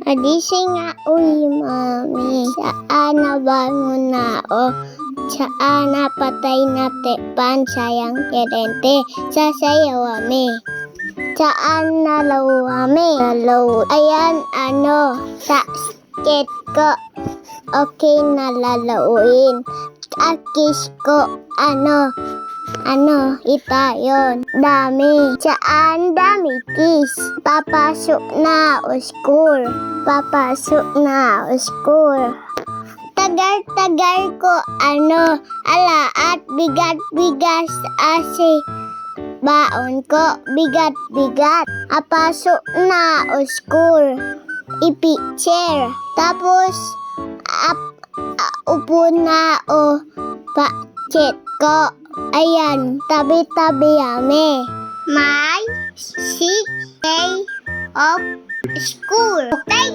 Agising nga uy, mami. Saan na bangon na o? Saan napatay na tepan sayang kerente? Sasayaw kami. Saan nalaw kami? Nalaw. Ayan, sa skate ko. Okay na lalauin. Sa kiss ko, ita yon. Dami. Saan dami kiss? Papasok na o school. Papasok na o school. Tagal-tagal ko, at bigat-bigas asi. Baon ko, bigat-bigat. Apasok na o school. I-picture. Tapos, upo na o pa-chat ko. Ayan, tabi-tabi kami. My 6 day of school. Okay?